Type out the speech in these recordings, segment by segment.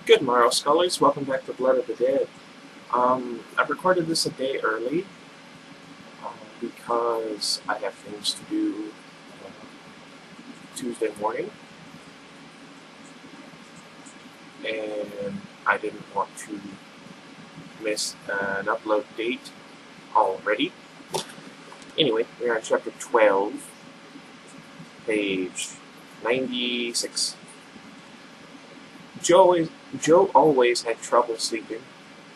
Good morrow, scholars. Welcome back to Blood of the Dead. I recorded this a day early because I have things to do Tuesday morning, and I didn't want to miss an upload date already. Anyway, we're on chapter 12, page 96. Joe always had trouble sleeping.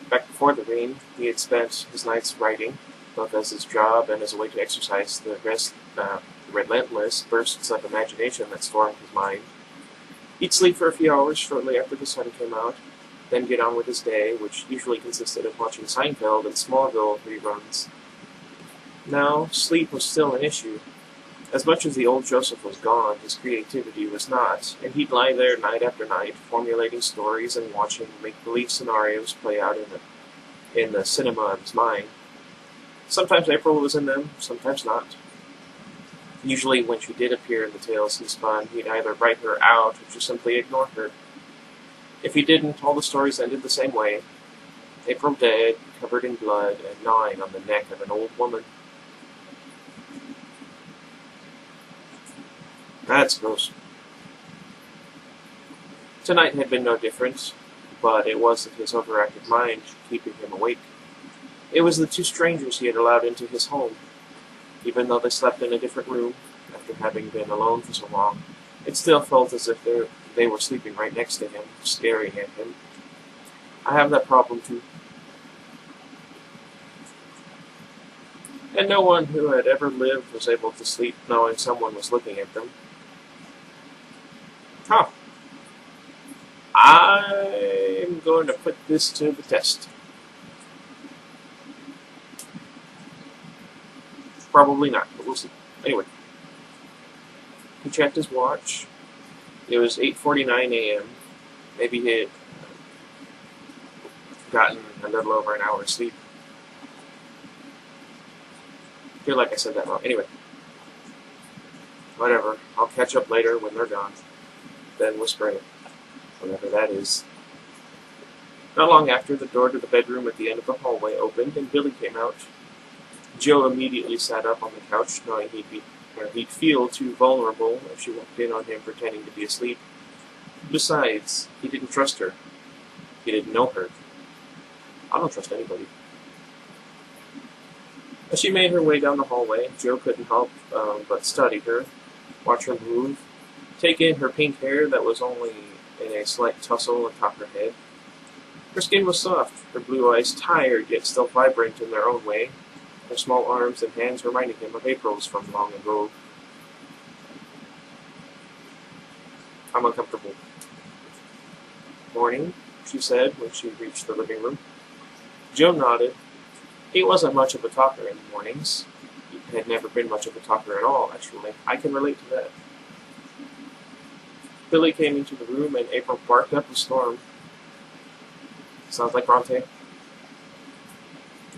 Back before the rain, he had spent his nights writing, both as his job and as a way to exercise the relentless bursts of imagination that stormed his mind. He'd sleep for a few hours shortly after the sun came out, then get on with his day, which usually consisted of watching Seinfeld and Smallville reruns. Now, sleep was still an issue. As much as the old Joseph was gone, his creativity was not, and he'd lie there night after night, formulating stories and watching make-believe scenarios play out in the cinema of his mind. Sometimes April was in them, sometimes not. Usually when she did appear in the tales he spun, he'd either write her out or just simply ignore her. If he didn't, all the stories ended the same way. April dead, covered in blood, and gnawing on the neck of an old woman. That's gross. Tonight had been no different, but it wasn't his overactive mind keeping him awake. It was the two strangers he had allowed into his home. Even though they slept in a different room, after having been alone for so long, it still felt as if they were sleeping right next to him, staring at him. I have that problem too. And no one who had ever lived was able to sleep knowing someone was looking at them. Huh. I'm going to put this to the test. Probably not, but we'll see. Anyway, he checked his watch. It was 8:49 a.m. Maybe he had gotten a little over an hour's sleep. I feel like I said that wrong. Anyway, whatever. I'll catch up later when they're gone. Then whispering, whatever that is. Not long after, the door to the bedroom at the end of the hallway opened, and Billy came out. Joe immediately sat up on the couch, knowing he'd feel too vulnerable if she walked in on him pretending to be asleep. Besides, he didn't trust her. He didn't know her. I don't trust anybody. As she made her way down the hallway, Joe couldn't help but study her, watch her move, take in her pink hair that was only in a slight tussle atop her head. Her skin was soft, her blue eyes tired yet still vibrant in their own way, her small arms and hands reminding him of April's from long ago. I'm uncomfortable. Morning, she said when she reached the living room. Joe nodded. He wasn't much of a talker in the mornings. He had never been much of a talker at all, actually. I can relate to that. Billy came into the room and April barked up a storm. Sounds like Bronte.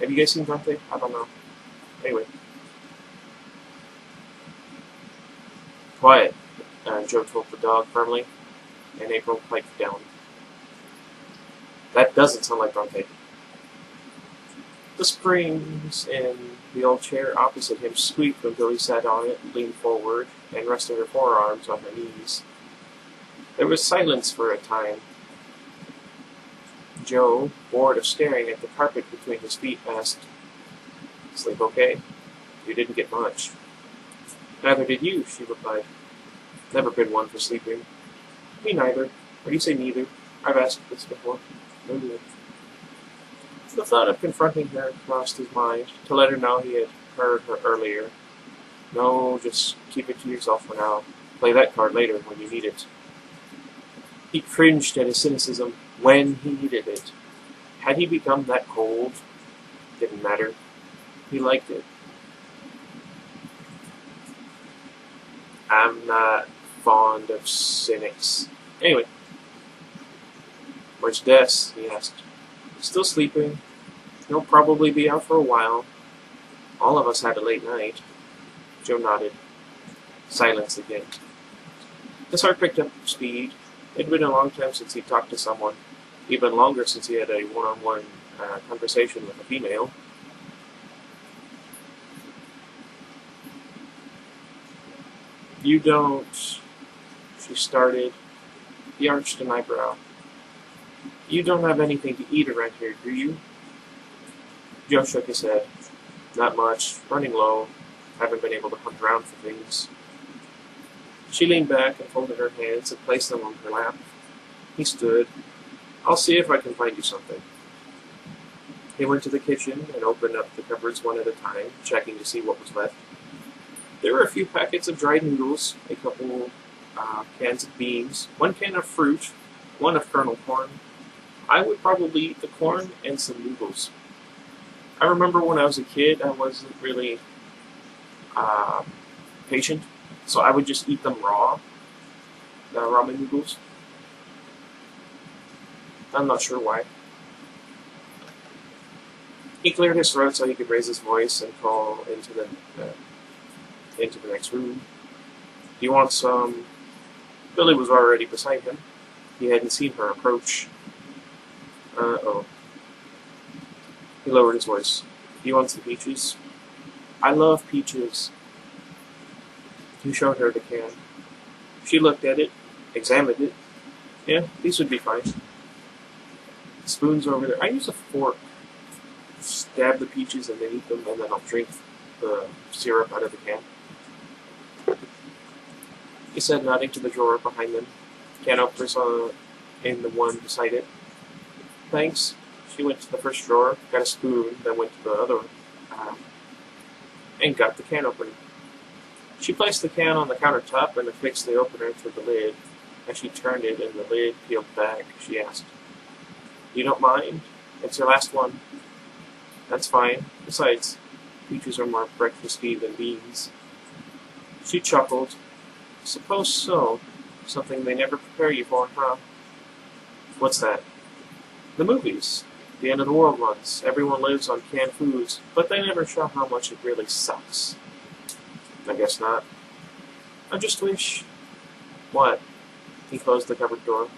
Have you guys seen Bronte? I don't know. Anyway. Quiet, Joe told the dog firmly, and April piped down. That doesn't sound like Bronte. The springs in the old chair opposite him squeaked when Billy sat on it, leaned forward, and rested her forearms on her knees. There was silence for a time. Joe, bored of staring at the carpet between his feet, asked, "Sleep okay? You didn't get much." "Neither did you," she replied. "Never been one for sleeping." "Me neither. Or do you say neither? I've asked this before." "No, neither." The thought of confronting her crossed his mind, to let her know he had heard her earlier. "No, just keep it to yourself for now. Play that card later when you need it." He cringed at his cynicism. When he needed it. Had he become that cold? Didn't matter. He liked it. I'm not fond of cynics. Anyway. "Where's Des?" he asked. "Still sleeping. He'll probably be out for a while. All of us had a late night." Joe nodded. Silence again. His heart picked up speed. It had been a long time since he'd talked to someone. even longer since he had a one-on-one conversation with a female. You don't, she started. He arched an eyebrow. You don't have anything to eat around here, do you? Joe shook his head. Not much. Running low. Haven't been able to hunt around for things. She leaned back and folded her hands and placed them on her lap. He stood. I'll see if I can find you something. He went to the kitchen and opened up the cupboards one at a time, checking to see what was left. There were a few packets of dried noodles, a couple cans of beans, one can of fruit, one of kernel corn. I would probably eat the corn and some noodles. I remember when I was a kid, I wasn't really patient, so I would just eat them raw, the ramen noodles. I'm not sure why. He cleared his throat so he could raise his voice and call into the next room. Do you want some? Billy was already beside him. He hadn't seen her approach. Uh-oh. He lowered his voice. Do you want some peaches? I love peaches. He showed her the can. She looked at it, examined it. Yeah, these would be fine. The spoon's over there. I use a fork. Stab the peaches and then eat them, and then I'll drink the syrup out of the can. He said, nodding to the drawer behind them. Can openers in the one beside it. Thanks. She went to the first drawer, got a spoon, then went to the other one, and got the can opener. She placed the can on the countertop and affixed the opener to the lid. As she turned it and the lid peeled back, she asked, You don't mind? It's your last one. That's fine. Besides, peaches are more breakfasty than beans. She chuckled. Suppose so. Something they never prepare you for, huh? What's that? The movies. The end of the world ones. Everyone lives on canned foods, but they never show how much it really sucks. I guess not. I just wish... What? He closed the cupboard door.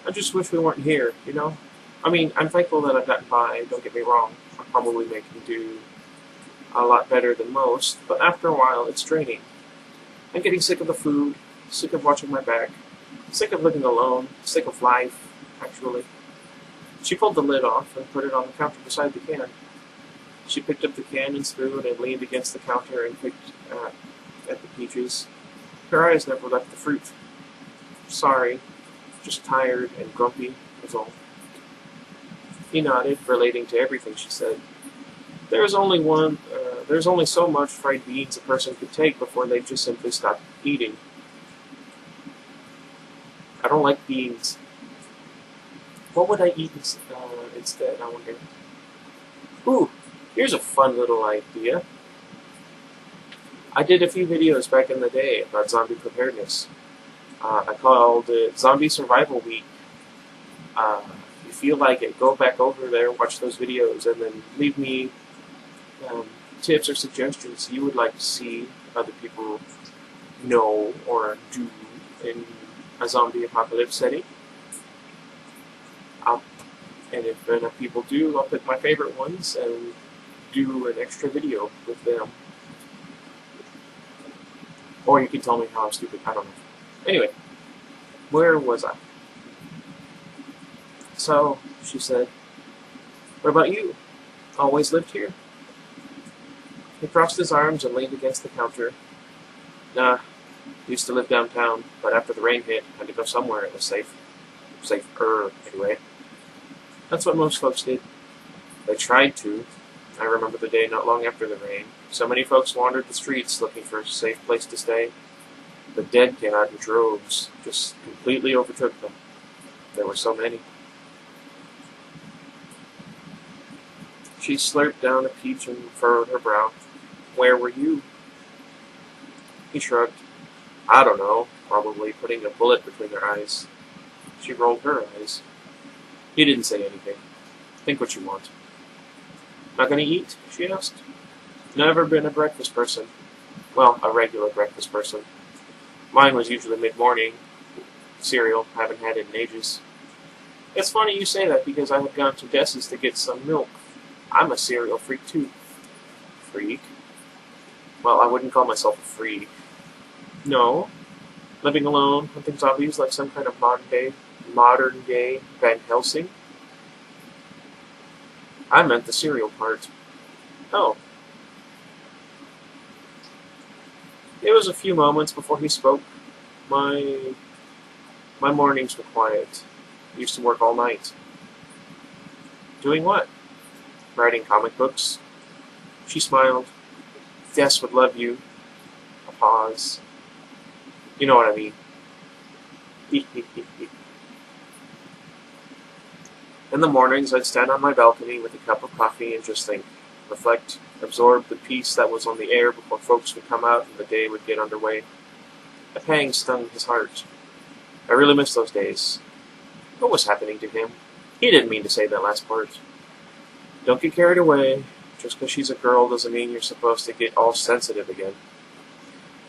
I just wish we weren't here, you know? I mean, I'm thankful that I've gotten by, don't get me wrong. I'll probably make him do a lot better than most, but after a while, it's draining. I'm getting sick of the food, sick of watching my back, sick of living alone, sick of life, actually. She pulled the lid off and put it on the counter beside the can. She picked up the can and spoon and leaned against the counter and picked at the peaches. Her eyes never left the fruit. Sorry, just tired and grumpy, was all. He nodded, relating to everything she said. There's only so much fried beans a person could take before they just simply stop eating. I don't like beans. What would I eat instead, I wonder? Ooh, here's a fun little idea. I did a few videos back in the day about zombie preparedness. I called it Zombie Survival Week. If you feel like it, go back over there, watch those videos, and then leave me tips or suggestions you would like to see other people know or do in a zombie apocalypse setting. And if enough people do, I'll pick my favorite ones and do an extra video with them. Or you can tell me how I'm stupid, I don't know. Anyway, where was I? So, she said, what about you? Always lived here? He crossed his arms and leaned against the counter. Nah, used to live downtown, but after the rain hit, had to go somewhere it was safer anyway. That's what most folks did. They tried to. I remember the day not long after the rain. So many folks wandered the streets looking for a safe place to stay. The dead came out in droves, just completely overtook them. There were so many. She slurped down a peach and furrowed her brow. Where were you? He shrugged. I don't know, probably putting a bullet between their eyes. She rolled her eyes. He didn't say anything. Think what you want. Not gonna eat? She asked. Never been a breakfast person. Well, a regular breakfast person. Mine was usually mid-morning. Cereal, haven't had it in ages. It's funny you say that because I had gone to Dessa's to get some milk. I'm a cereal freak too. Freak? Well, I wouldn't call myself a freak. No. Living alone, hunting zombies like some kind of modern day Van Helsing. I meant the cereal part. Oh. It was a few moments before he spoke. My mornings were quiet. I used to work all night. Doing what? Writing comic books. She smiled. Des would love you. A pause. You know what I mean. In the mornings, I'd stand on my balcony with a cup of coffee and just think, reflect, absorb the peace that was on the air before folks would come out and the day would get underway. A pang stung his heart. I really miss those days. What was happening to him? He didn't mean to say that last part. Don't get carried away. Just because she's a girl doesn't mean you're supposed to get all sensitive again.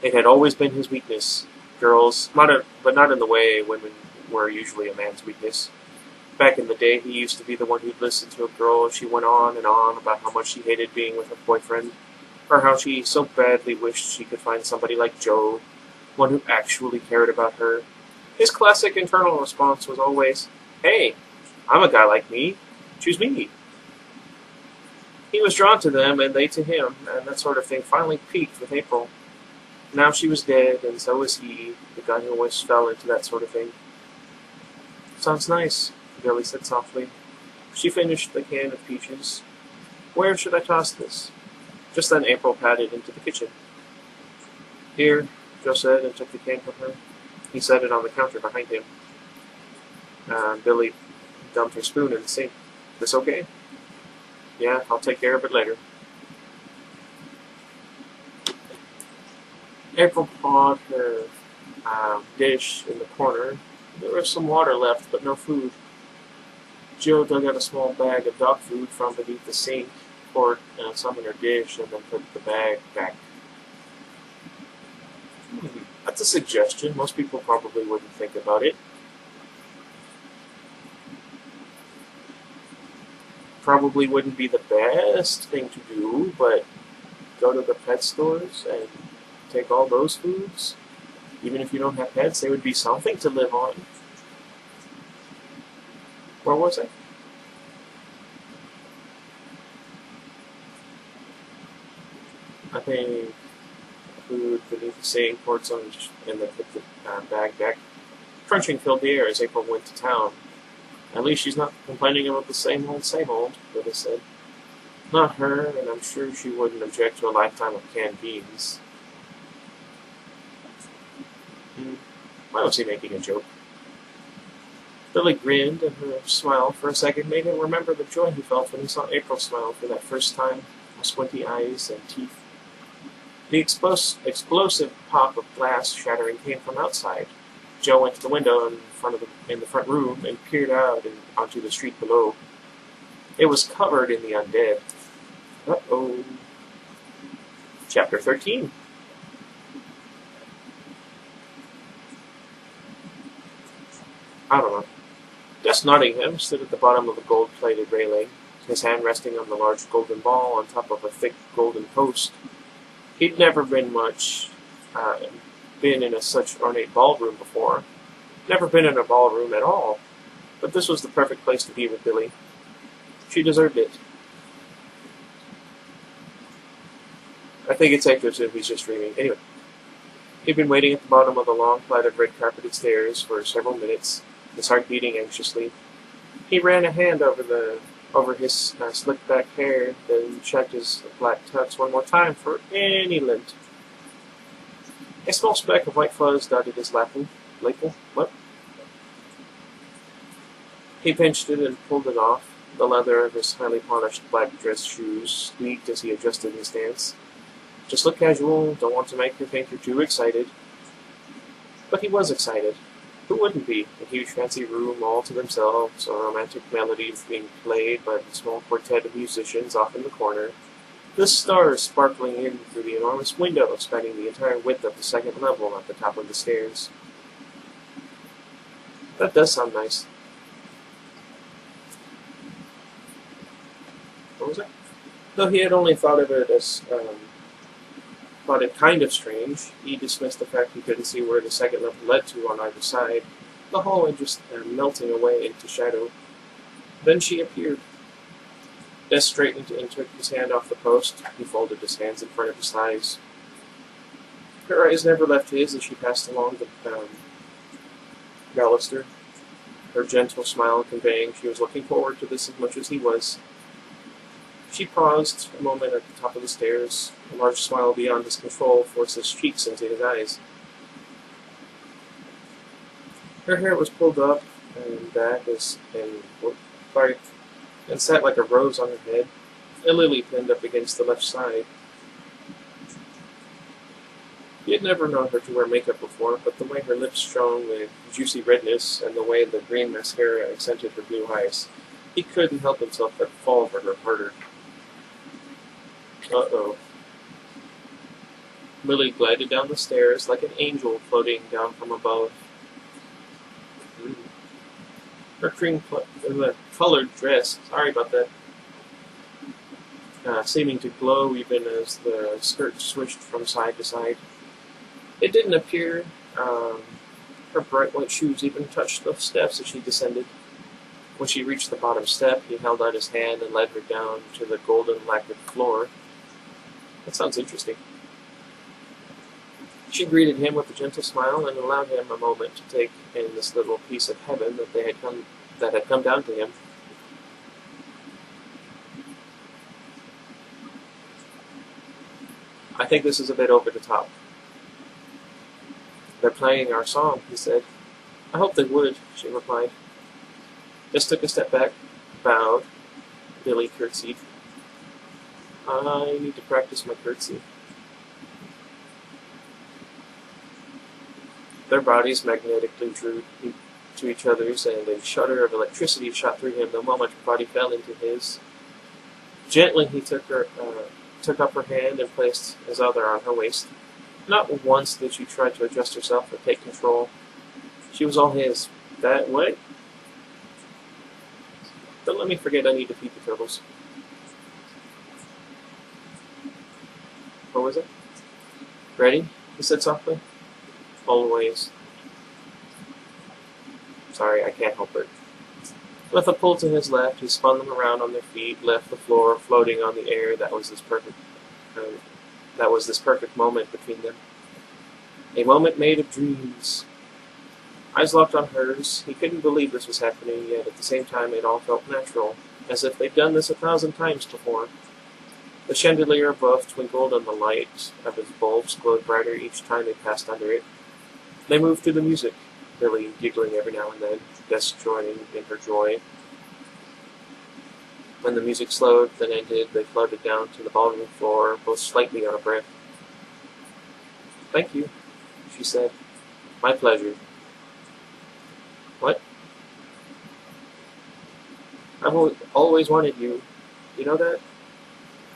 It had always been his weakness. Girls, but not in the way women were usually a man's weakness. Back in the day, he used to be the one who'd listen to a girl as she went on and on about how much she hated being with her boyfriend, or how she so badly wished she could find somebody like Joe, one who actually cared about her. His classic internal response was always, "Hey, I'm a guy like me. Choose me." He was drawn to them, and they to him, and that sort of thing finally peaked with April. Now she was dead, and so was he, the guy who always fell into that sort of thing. Sounds nice, Billy said softly. She finished the can of peaches. Where should I toss this? Just then April padded into the kitchen. Here, Joe said, and took the can from her. He set it on the counter behind him. Billy dumped her spoon in the sink. This okay? Yeah, I'll take care of it later. April pawed her dish in the corner. There was some water left, but no food. Joe dug out a small bag of dog food from beneath the sink, poured some in her dish, and then put the bag back. That's a suggestion. Most people probably wouldn't think about it. Probably wouldn't be the best thing to do, but go to the pet stores and take all those foods. Even if you don't have pets, there would be something to live on. Where was I? I think food beneath the sink, poured some, and then put the bag back. Crunching filled the air as April went to town. At least she's not complaining about the same old, Billy said. Not her, and I'm sure she wouldn't object to a lifetime of canned beans. Why was he making a joke? Billy grinned, and her smile for a second made him remember the joy he felt when he saw April smile for that first time, her squinty eyes and teeth. The explosive pop of glass shattering came from outside. Joe went to the window in the front room and peered out onto the street below. It was covered in the undead. Uh-oh. Chapter 13. I don't know. Des Nottingham stood at the bottom of a gold-plated railing, his hand resting on the large golden ball on top of a thick golden post. He'd never been in such ornate ballroom before. Never been in a ballroom at all. But this was the perfect place to be with Billy. She deserved it. I think it's safe to assume he's just dreaming. Anyway, he'd been waiting at the bottom of the long flight of red-carpeted stairs for several minutes, his heart beating anxiously. He ran a hand over his slicked-back hair, then checked his black tux one more time for any lint. A small speck of white fuzz dotted his lapel. What? He pinched it and pulled it off. The leather of his highly polished black dress shoes squeaked as he adjusted his stance. Just look casual, don't want to make her think you're too excited. But he was excited. Who wouldn't be? A huge fancy room all to themselves, a romantic melody being played by the small quartet of musicians off in the corner, the stars sparkling in through the enormous window spanning the entire width of the second level at the top of the stairs. That does sound nice. What was it? Though he had only thought of it as thought it kind of strange, he dismissed the fact he couldn't see where the second level led to on either side, the hallway just melting away into shadow. Then she appeared. Des straightened and took his hand off the post. He folded his hands in front of his thighs. Her eyes never left his as she passed along the baluster, her gentle smile conveying she was looking forward to this as much as he was. She paused a moment at the top of the stairs. A large smile beyond his control forced his cheeks into his eyes. Her hair was pulled up and back and sat like a rose on her head, a lily pinned up against the left side. He had never known her to wear makeup before, but the way her lips shone with juicy redness and the way the green mascara accented her blue eyes, he couldn't help himself but fall for her harder. Uh-oh. Lily glided down the stairs like an angel floating down from above. Her cream-colored dress, sorry about that, seeming to glow even as the skirt swished from side to side. It didn't appear her bright white shoes even touched the steps as she descended. When she reached the bottom step, he held out his hand and led her down to the golden lacquered floor. That sounds interesting. She greeted him with a gentle smile and allowed him a moment to take in this little piece of heaven that had come down to him. I think this is a bit over the top. They're playing our song, he said. I hope they would, she replied. Just took a step back, bowed. Billy curtsied. I need to practice my curtsy. Their bodies magnetically drew to each other's, and a shudder of electricity shot through him the moment her body fell into his. Gently he took up her hand and placed his other on her waist. Not once did she try to adjust herself or take control. She was all his. That way? Don't let me forget I need to feed the turtles. What was it? Ready? He said softly. Always. Sorry, I can't help it. With a pull to his left, he spun them around on their feet, left the floor floating on the air. That was this perfect moment between them. A moment made of dreams. Eyes locked on hers, he couldn't believe this was happening, yet at the same time it all felt natural, as if they'd done this 1,000 times before. The chandelier above twinkled, and the light of its bulbs glowed brighter each time they passed under it. They moved to the music, Billy giggling every now and then, Des joining in her joy. When the music slowed, then ended, they floated down to the ballroom floor, both slightly out of breath. Thank you, she said. My pleasure. What? I've always wanted you. You know that?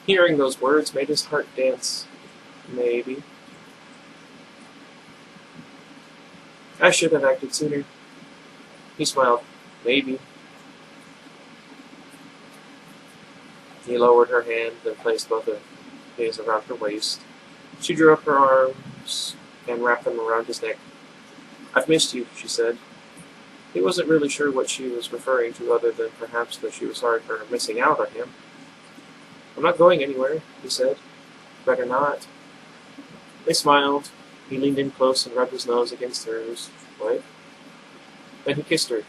Hearing those words made his heart dance. Maybe. I should have acted sooner. He smiled. Maybe. He lowered her hand and placed both of his around her waist. She drew up her arms and wrapped them around his neck. I've missed you, she said. He wasn't really sure what she was referring to other than perhaps that she was sorry for missing out on him. I'm not going anywhere, he said. Better not. They smiled. He leaned in close and rubbed his nose against hers. What? Then he kissed her.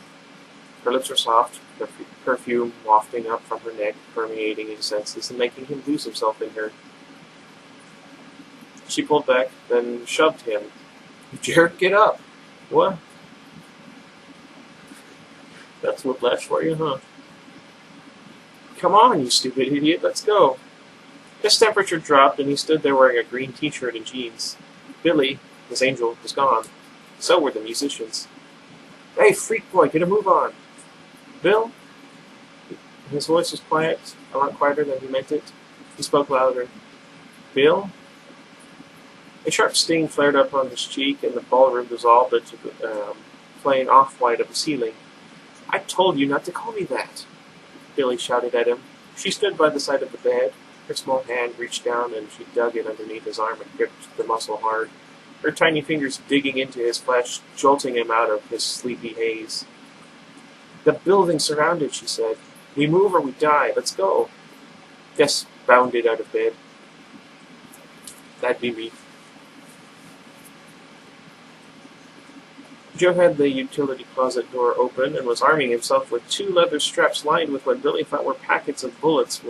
Her lips were soft, the perfume wafting up from her neck, permeating his senses and making him lose himself in her. She pulled back, then shoved him. Jared, get up! What? That's whiplash for you, huh? Come on, you stupid idiot, let's go. His temperature dropped, and he stood there wearing a green t-shirt and jeans. Billy, his angel, was gone. So were the musicians. Hey, freak boy, get a move on. Bill? His voice was quiet, a lot quieter than he meant it. He spoke louder. Bill? A sharp sting flared up on his cheek, and the ballroom dissolved into the plain off-white of the ceiling. I told you not to call me that, Billy shouted at him. She stood by the side of the bed. Her small hand reached down and she dug it underneath his arm and gripped the muscle hard, her tiny fingers digging into his flesh, jolting him out of his sleepy haze. "The building's surrounded," she said. "We move or we die. Let's go." Des bounded out of bed. "That'd be me." Joe had the utility closet door open and was arming himself with 2 leather straps lined with what Billy thought were packets of bullets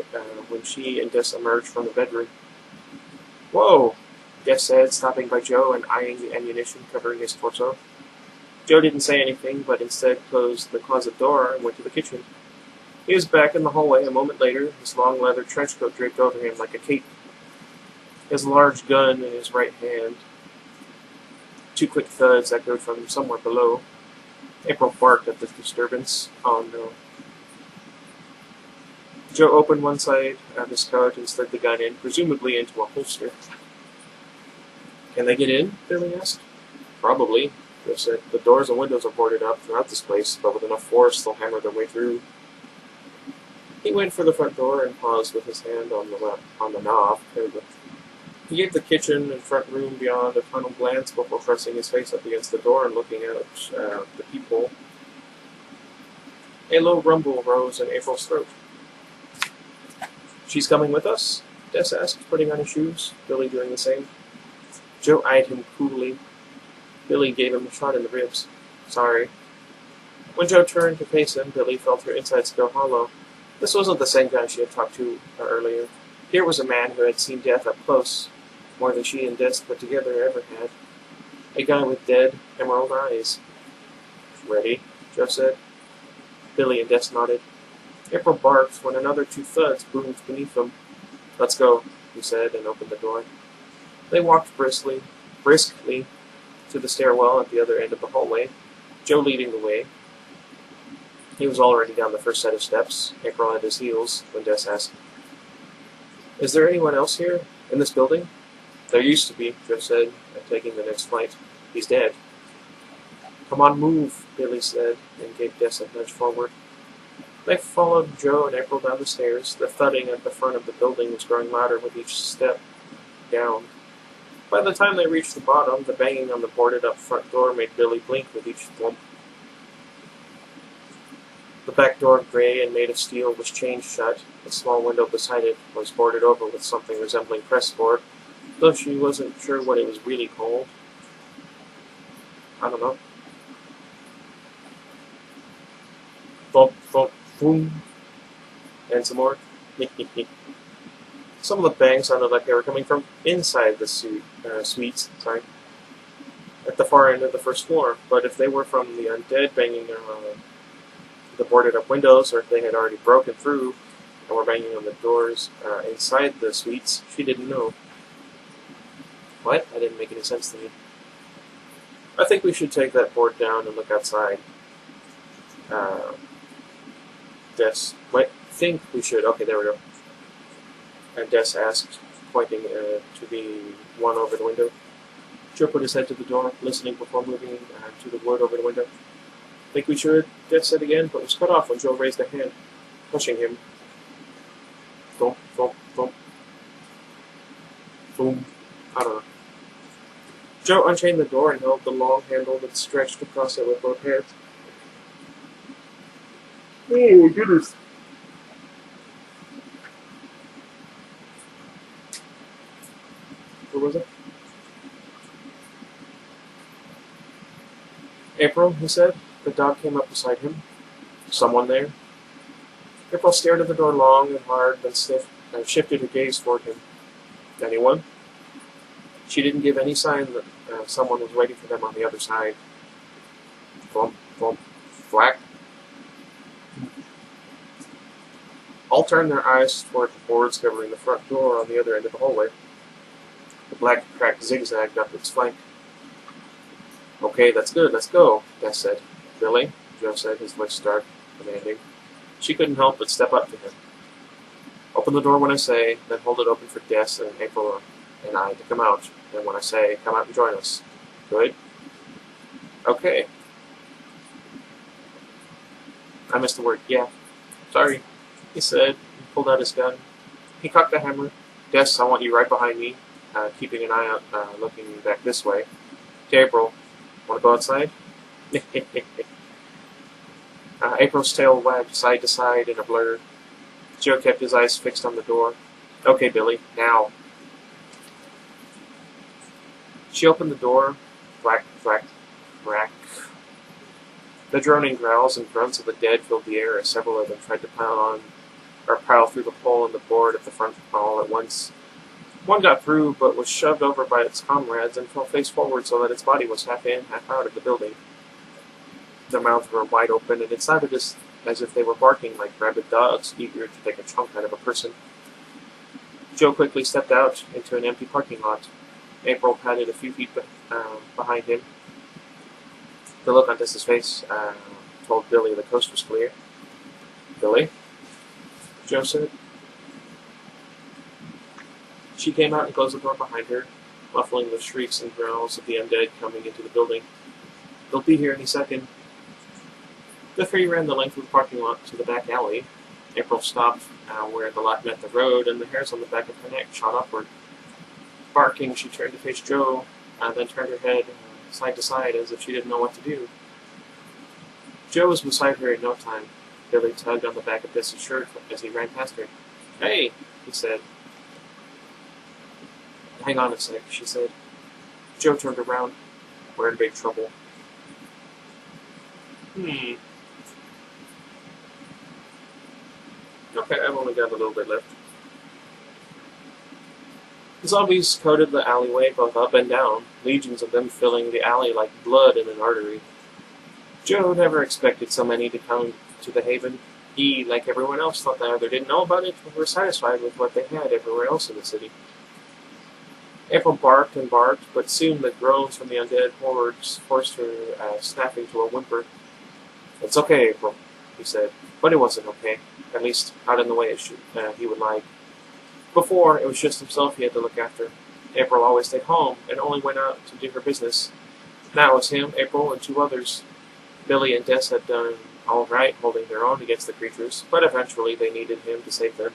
when she and Des emerged from the bedroom. "Whoa," Des said, stopping by Joe and eyeing the ammunition covering his torso. Joe didn't say anything, but instead closed the closet door and went to the kitchen. He was back in the hallway a moment later, his long leather trench coat draped over him like a cape, his large gun in his right hand. 2 quick thuds echoed from somewhere below. April barked at the disturbance. Oh no. Joe opened one side of his coat and slid the gun in, presumably into a holster. "Can they get in?" Billy asked. "Probably," Joe said. "The doors and windows are boarded up throughout this place, but with enough force they'll hammer their way through." He went for the front door and paused with his hand on the knob. He gave the kitchen and front room beyond a final glance before pressing his face up against the door and looking out the peephole. A low rumble rose in April's throat. "She's coming with us?" Des asked, putting on his shoes, Billy doing the same. Joe eyed him coolly. Billy gave him a shot in the ribs. "Sorry." When Joe turned to face him, Billy felt her insides go hollow. This wasn't the same guy she had talked to earlier. Here was a man who had seen death up close, more than she and Des put together ever had. A guy with dead, emerald eyes. "Ready?" Joe said. Billy and Des nodded. April barked when another 2 thuds boomed beneath them. "Let's go," he said, and opened the door. They walked briskly to the stairwell at the other end of the hallway, Joe leading the way. He was already down the first set of steps, April at his heels, when Des asked, "Is there anyone else here, in this building?" "There used to be," Joe said, taking the next flight. "He's dead." "Come on, move," Billy said, and gave Des a nudge forward. They followed Joe and April down the stairs. The thudding at the front of the building was growing louder with each step down. By the time they reached the bottom, the banging on the boarded-up front door made Billy blink with each thump. The back door, gray and made of steel, was chained shut. The small window beside it was boarded over with something resembling pressboard, though she wasn't sure what it was really called. I don't know. Thump, thump, boom. And some more. Some of the bangs sounded like they were coming from inside the suites, at the far end of the first floor. But if they were from the undead banging on the boarded-up windows, or if they had already broken through and were banging on the doors inside the suites, she didn't know. What? That didn't make any sense to me. "I think we should take that board down and look outside." Think we should. Okay, there we go. And Des asked, pointing to the one over the window. Joe put his head to the door, listening before moving to the wood over the window. "Think we should?" Des said again, but was cut off when Joe raised a hand, pushing him. Thump, thump, thump. Boom. I don't know. Joe unchained the door and held the long handle that stretched across it with both hands. "Oh, goodness." Where was it? "April," he said. The dog came up beside him. "Someone there?" April stared at the door long and hard, then shifted her gaze toward him. "Anyone?" She didn't give any sign that someone was waiting for them on the other side. Thump, thump, thwack. All turned their eyes toward the boards covering the front door on the other end of the hallway. The black crack zigzagged up its flank. "Okay, that's good, let's go," Des said. "Billy," Joe said, his voice stark, commanding. She couldn't help but step up to him. "Open the door when I say, then hold it open for Des and April and I to come out. Then when I say, come out and join us. Good?" "Okay." I missed the word "yeah." "Sorry," he said, and pulled out his gun. He cocked the hammer. Des, I want you right behind me, keeping an eye out, looking back this way. To April, want to go outside? April's tail wagged side to side in a blur. Joe kept his eyes fixed on the door. Okay, Billy, now. She opened the door. Thwack, thwack, thwack. The droning growls and grunts of the dead filled the air as several of them tried to pile through the hole in the board at the front all at once. One got through, but was shoved over by its comrades and fell face forward so that its body was half in, half out of the building. Their mouths were wide open, and it sounded as if they were barking like rabid dogs, eager to take a chunk out of a person. Joe quickly stepped out into an empty parking lot. April padded a few feet behind him. The look on Tessa's face told Billy the coast was clear. Billy? Joe said. She came out and closed the door behind her, muffling the shrieks and growls of the undead coming into the building. They'll be here any second. The three ran the length of the parking lot to the back alley. April stopped where the lot met the road, and the hairs on the back of her neck shot upward. Barking, she turned to face Joe, then turned her head side to side as if she didn't know what to do. Joe was beside her in no time. Billy tugged on the back of Tessa's shirt as he ran past her. Hey, he said. Hang on a sec, she said. Joe turned around. We're in big trouble. Okay, I've only got a little bit left. The zombies coated the alleyway both up and down, legions of them filling the alley like blood in an artery. Joe never expected so many to come to the Haven. He, like everyone else, thought they either didn't know about it or were satisfied with what they had everywhere else in the city. April barked and barked, but soon the groans from the undead hordes forced her snapping to a whimper. It's okay, April, he said, but it wasn't okay, at least not in the way he would like. Before, it was just himself he had to look after. April always stayed home and only went out to do her business. Now it was him, April, and two others. Billy and Des had done all right holding their own against the creatures, but eventually they needed him to save them.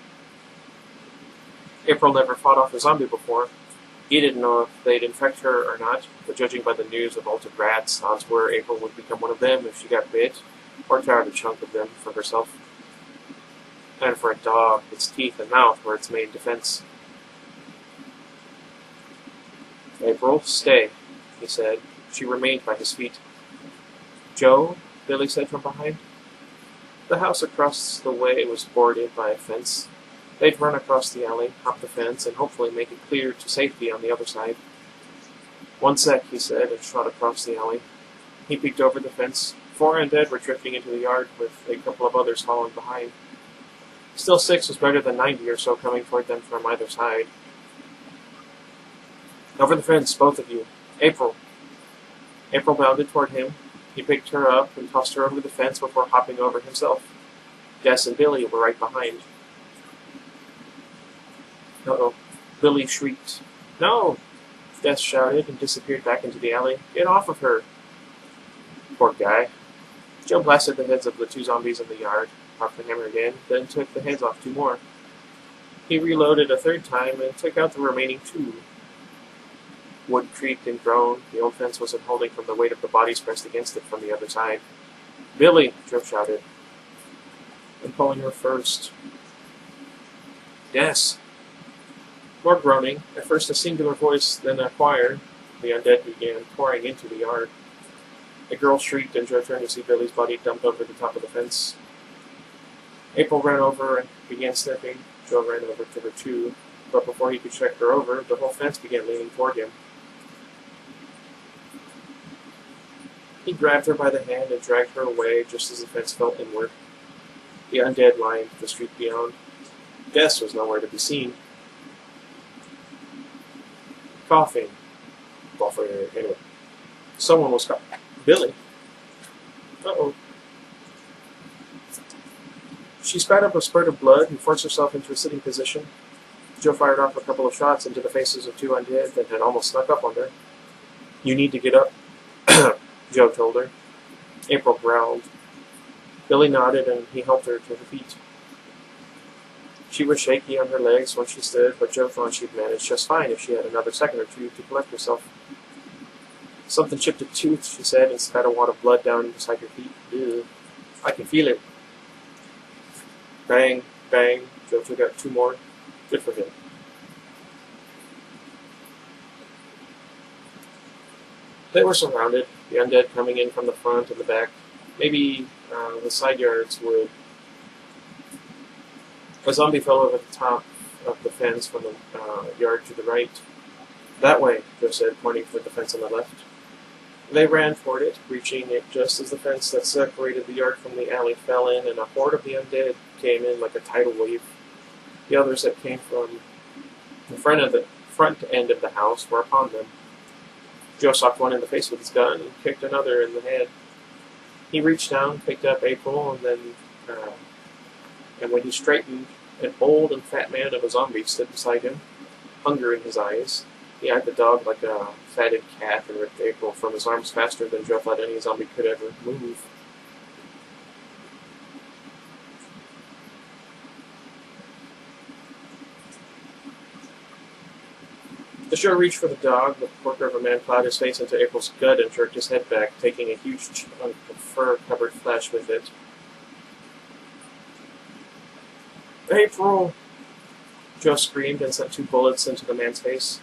April never fought off a zombie before. He didn't know if they'd infect her or not, but judging by the news of altered rats, odds were April would become one of them if she got bit, or tear out a chunk of them for herself. And for a dog, its teeth and mouth were its main defense. April, stay, he said. She remained by his feet. Joe, Billy said from behind. The house across the way was boarded by a fence. They'd run across the alley, hop the fence, and hopefully make it clear to safety on the other side. One sec, he said, and trot across the alley. He peeked over the fence. 4 undead were drifting into the yard, with a couple of others following behind. Still 6 was better than 90 or so coming toward them from either side. Over the fence, both of you. April. April bounded toward him. He picked her up and tossed her over the fence before hopping over himself. Des and Billy were right behind. Uh-oh. Billy shrieked. No! Des shouted and disappeared back into the alley. Get off of her! Poor guy. Joe blasted the heads of the 2 zombies in the yard, popped the hammer again, then took the heads off 2 more. He reloaded a 3rd time and took out the remaining 2. Wood creaked and groaned. The old fence wasn't holding from the weight of the bodies pressed against it from the other side. Billy! Joe shouted. I'm pulling her first. Yes! More groaning, at first a singular voice, then a choir. The undead began pouring into the yard. A girl shrieked, and Joe turned to see Billy's body dumped over the top of the fence. April ran over and began sniffing. Joe ran over to her too, but before he could check her over, the whole fence began leaning toward him. He grabbed her by the hand and dragged her away just as the fence fell inward. The undead lined the street beyond. Des was nowhere to be seen. Coughing. Anyway. Someone was coughing. Billy. Uh-oh. She spat up a spurt of blood and forced herself into a sitting position. Joe fired off a couple of shots into the faces of 2 undead that had almost snuck up on her. You need to get up, Joe told her. April growled. Billy nodded and he helped her to her feet. She was shaky on her legs when she stood, but Joe thought she'd manage just fine if she had another second or two to collect herself. Something chipped a tooth, she said, and spat a wad of blood down beside her feet. Ew. I can feel it. Bang, bang. Joe took out 2 more. Good for him. They were surrounded, the undead coming in from the front and the back. Maybe the side yards would. A zombie fell over the top of the fence from the yard to the right. That way, Joe said, pointing toward the fence on the left. They ran toward it, reaching it just as the fence that separated the yard from the alley fell in, and a horde of the undead came in like a tidal wave. The others that came from the front end of the house were upon them. Joe socked one in the face with his gun and kicked another in the head. He reached down, picked up April, and when he straightened, an old and fat man of a zombie stood beside him, hunger in his eyes. He eyed the dog like a fatted cat and ripped April from his arms faster than Joe thought any zombie could ever move. As Joe reached for the dog, the Fork River man plowed his face into April's gut and jerked his head back, taking a huge chunk of fur-covered flesh with it. April! Joe screamed and sent 2 bullets into the man's face.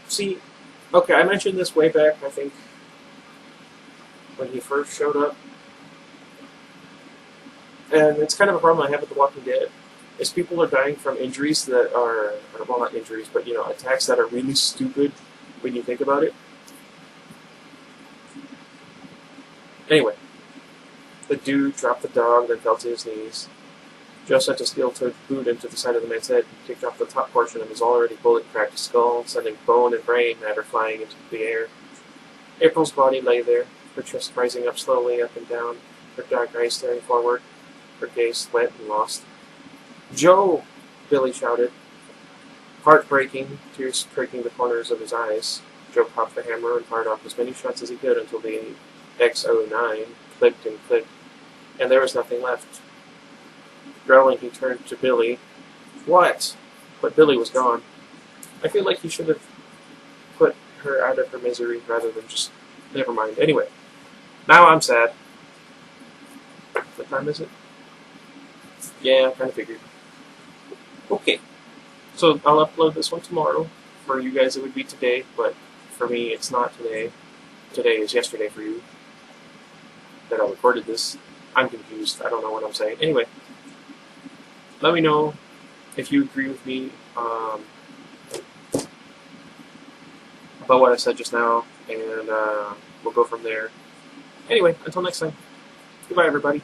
See, okay, I mentioned this way back, I think, when he first showed up. And it's kind of a problem I have with The Walking Dead, is people are dying from injuries that are, well, not injuries, but, attacks that are really stupid when you think about it. Anyway, the dude dropped the dog, then fell to his knees. Joe sent a steel-toed boot into the side of the man's head and kicked off the top portion of his already bullet-cracked skull, sending bone and brain matter flying into the air. April's body lay there, her chest rising up slowly up and down, her dark eyes staring forward, her gaze wet and lost. "Joe!" Billy shouted. Heartbreaking, tears pricking the corners of his eyes. Joe popped the hammer and fired off as many shots as he could until the X09 clicked and clicked, and there was nothing left. Growling, he turned to Billy. "What?" But Billy was gone. I feel like he should have put her out of her misery rather than just... Never mind. Anyway, now I'm sad. What time is it? Yeah, I kind of figured. Okay. So I'll upload this one tomorrow. For you guys it would be today, but for me it's not today. Today is yesterday for you. That I recorded this. I'm confused. I don't know what I'm saying. Anyway. Let me know if you agree with me about what I said just now, and we'll go from there. Anyway, until next time. Goodbye, everybody.